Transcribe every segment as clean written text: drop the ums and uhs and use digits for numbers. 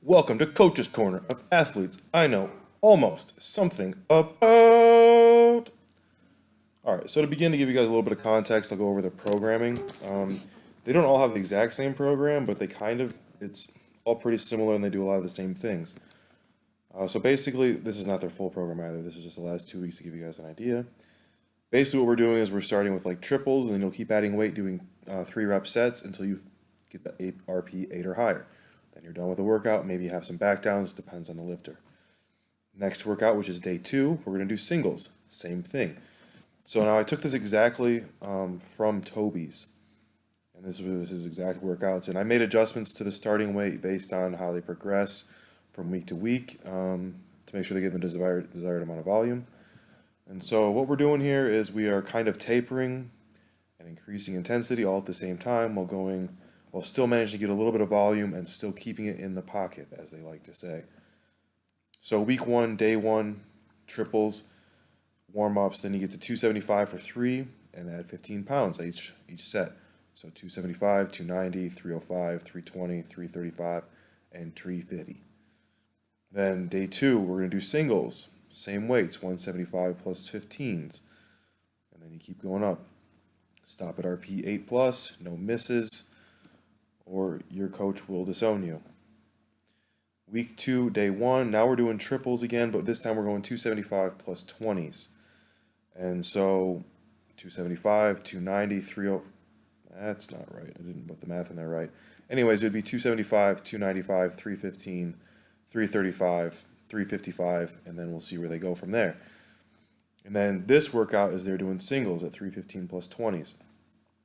Welcome to Coach's Corner of Athletes I know almost something about. All right, so to begin, to give you guys a little bit of context, I'll go over the programming. They don't all have the exact same program, but it's all pretty similar and they do a lot of the same things. So basically, this is not their full program either. This is just the last 2 weeks to give you guys an idea. Basically, what we're doing is we're starting with like triples, and then you'll keep adding weight, doing 3 rep sets until you get the RP 8 or higher. Then you're done with the workout. Maybe you have some back downs, depends on the lifter. Next workout, which is day 2, we're going to do singles. Same thing. So now I took this exactly from Toby's, and this was his exact workouts. And I made adjustments to the starting weight based on how they progress from week to week to make sure they get the desired amount of volume. And so what we're doing here is we are kind of tapering and increasing intensity all at the same time while still managing to get a little bit of volume and still keeping it in the pocket, as they like to say. So week 1, day 1, triples, warm-ups, then you get to 275 for 3 and add 15 pounds each set. So 275, 290, 305, 320, 335, and 350. Then day 2, we're going to do singles, same weights, 175 plus 15s. And then you keep going up. Stop at RP 8 plus, no misses, or your coach will disown you. Week 2, day 1, now we're doing triples again, but this time we're going 275 plus 20s. And so 275, 290, 30. That's not right. I didn't put the math in there right. Anyways, it would be 275, 295, 315, 335, 355, and then we'll see where they go from there. And then this workout is they're doing singles at 315 plus 20s.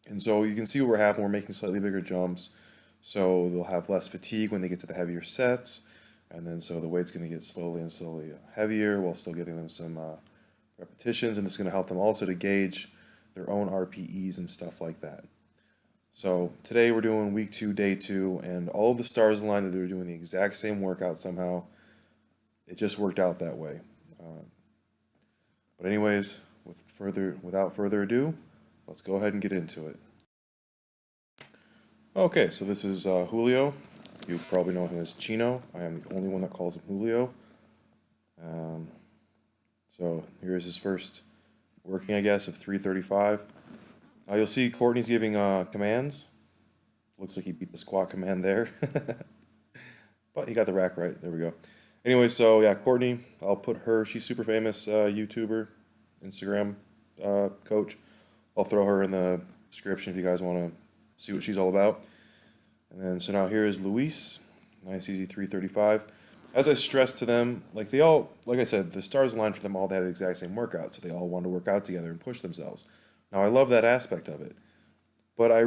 And so you can see what we're happening. We're making slightly bigger jumps. So they'll have less fatigue when they get to the heavier sets. And then so the weight's going to get slowly and slowly heavier while still getting them some repetitions. And this is going to help them also to gauge their own RPEs and stuff like that. So today we're doing week 2, day 2, and all of the stars aligned that they were doing the exact same workout somehow. It just worked out that way. But anyways, without further ado, let's go ahead and get into it. Okay, so this is Julio. You probably know him as Chino. I am the only one that calls him Julio. So here's his first working, I guess, of 335. You'll see Courtney's giving commands. Looks like he beat the squat command there. But he got the rack right. There we go. Anyway, so yeah, Courtney, I'll put her, she's super famous YouTuber, Instagram coach. I'll throw her in the description if you guys want to see what she's all about. And then, so now here is Luis, nice easy 335. As I stressed to them, like I said, the stars aligned for them all. They had the exact same workout, so they all wanted to work out together and push themselves. Now, I love that aspect of it, but I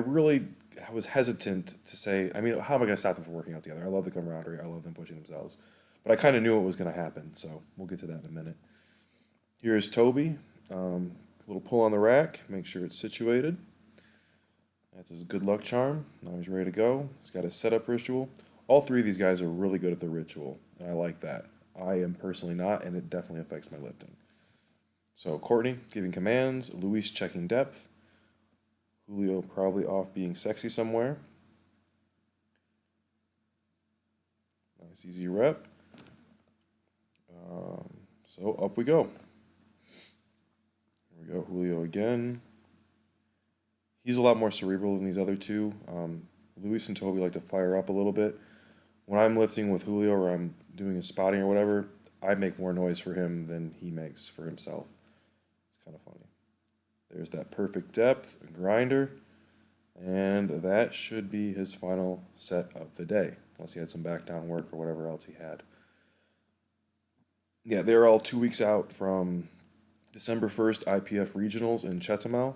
was hesitant to say, I mean, how am I going to stop them from working out together? I love the camaraderie. I love them pushing themselves. But I kind of knew it was going to happen, so we'll get to that in a minute. Here's Toby. Little pull on the rack. Make sure it's situated. That's his good luck charm. Now he's ready to go. He's got his setup ritual. All 3 of these guys are really good at the ritual, and I like that. I am personally not, and it definitely affects my lifting. So Courtney giving commands. Luis checking depth. Julio probably off being sexy somewhere. Nice easy rep. So up we go. Here we go, Julio again. He's a lot more cerebral than these other 2. Luis and Toby like to fire up a little bit. When I'm lifting with Julio or I'm doing his spotting or whatever, I make more noise for him than he makes for himself. It's kind of funny. There's that perfect depth, grinder, and that should be his final set of the day, unless he had some back down work or whatever else he had. Yeah, they're all 2 weeks out from December 1st IPF regionals in Chetumal.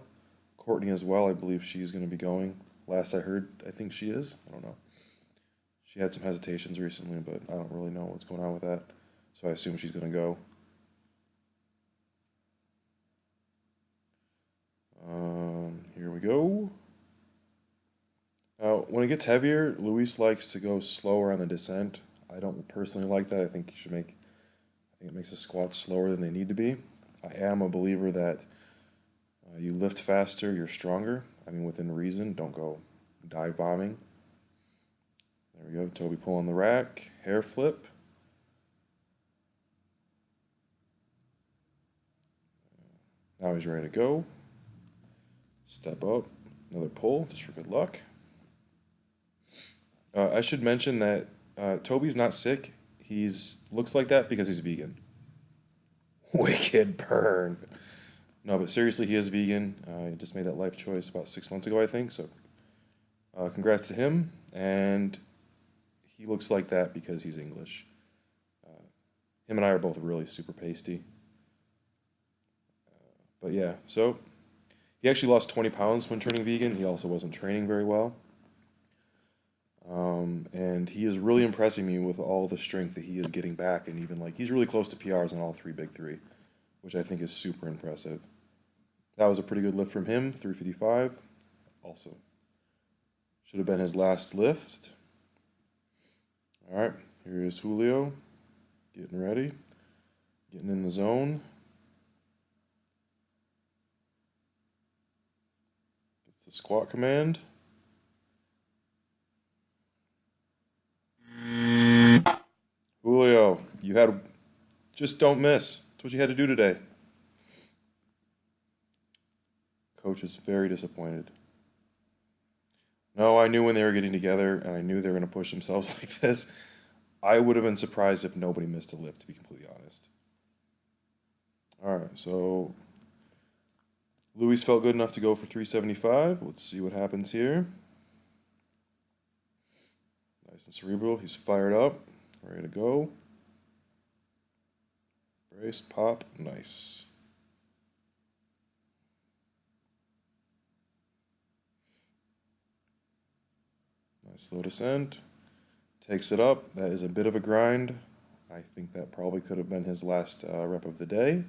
Courtney as well, I believe she's going to be going. Last I heard, I think she is. I don't know. She had some hesitations recently, but I don't really know what's going on with that. So I assume she's going to go. Here we go. Now, when it gets heavier, Luis likes to go slower on the descent. I don't personally like that. I think it makes the squats slower than they need to be. I am a believer that you lift faster, you're stronger. I mean, within reason. Don't go dive bombing. There we go. Toby pulling the rack. Hair flip. Now he's ready to go. Step up. Another pull, just for good luck. I should mention that Toby's not sick. He's looks like that because he's vegan. Wicked burn. No, but seriously, he is vegan. He just made that life choice about 6 months ago, I think. So, congrats to him. And he looks like that because he's English. Him and I are both really super pasty. But yeah, so he actually lost 20 pounds when turning vegan. He also wasn't training very well. And he is really impressing me with all the strength that he is getting back. And even like, he's really close to PRs on all three big three, which I think is super impressive. That was a pretty good lift from him, 355. Also, should have been his last lift. All right, here is Julio, getting ready, getting in the zone. Gets the squat command. Julio, you had, just don't miss. That's what you had to do today. Coach is very disappointed. No, I knew when they were getting together, and I knew they were going to push themselves like this. I would have been surprised if nobody missed a lift, to be completely honest. All right, so Luis felt good enough to go for 375. Let's see what happens here. Nice and cerebral. He's fired up, ready to go. Brace, pop, nice. Nice low descent. Takes it up. That is a bit of a grind. I think that probably could have been his last rep of the day.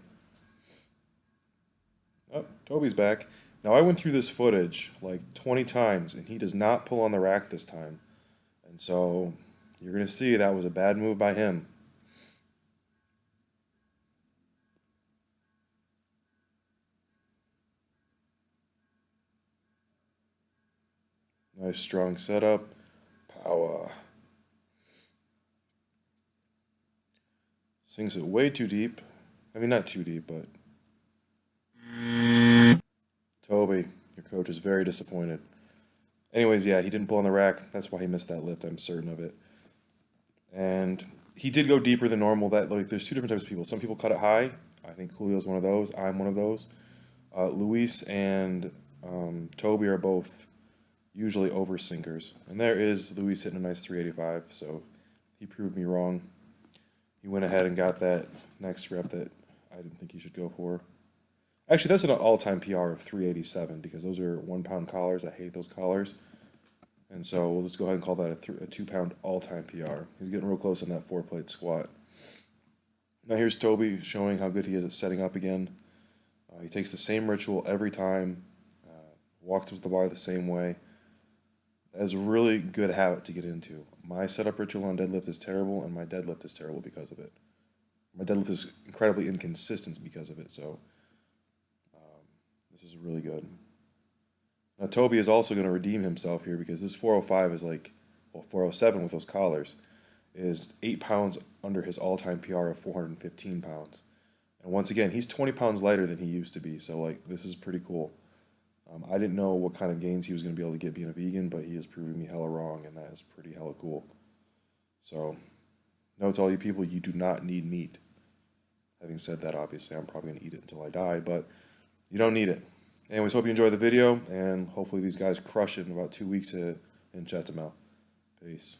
Oh, Toby's back. Now, I went through this footage like 20 times, and he does not pull on the rack this time. And so you're going to see that was a bad move by him. Nice strong setup. Power. Sinks it way too deep. I mean, not too deep, but... Toby, your coach is very disappointed. Anyways, yeah, he didn't pull on the rack. That's why he missed that lift. I'm certain of it. And he did go deeper than normal. That like, there's two different types of people. Some people cut it high. I think Julio's one of those. I'm one of those. Luis and Toby are both usually over sinkers. And there is Luis hitting a nice 385. So he proved me wrong. He went ahead and got that next rep that I didn't think he should go for. Actually, that's an all-time PR of 387 because those are 1 pound collars. I hate those collars. And so we'll just go ahead and call that a 2 pound all-time PR. He's getting real close on that 4-plate squat. Now here's Toby showing how good he is at setting up again. He takes the same ritual every time, walks with the bar the same way. That is a really good habit to get into. My setup ritual on deadlift is terrible, and my deadlift is terrible because of it. My deadlift is incredibly inconsistent because of it, so this is really good. Now Toby is also going to redeem himself here because this 405 is like, well, 407 with those collars is 8 pounds under his all-time PR of 415 pounds. And once again, he's 20 pounds lighter than he used to be, so like this is pretty cool. I didn't know what kind of gains he was going to be able to get being a vegan, but he is proving me hella wrong, and that is pretty hella cool. So, note to all you people, you do not need meat. Having said that, obviously, I'm probably going to eat it until I die, but you don't need it. Anyways, hope you enjoyed the video, and hopefully these guys crush it in about 2 weeks in Chetumal. Peace.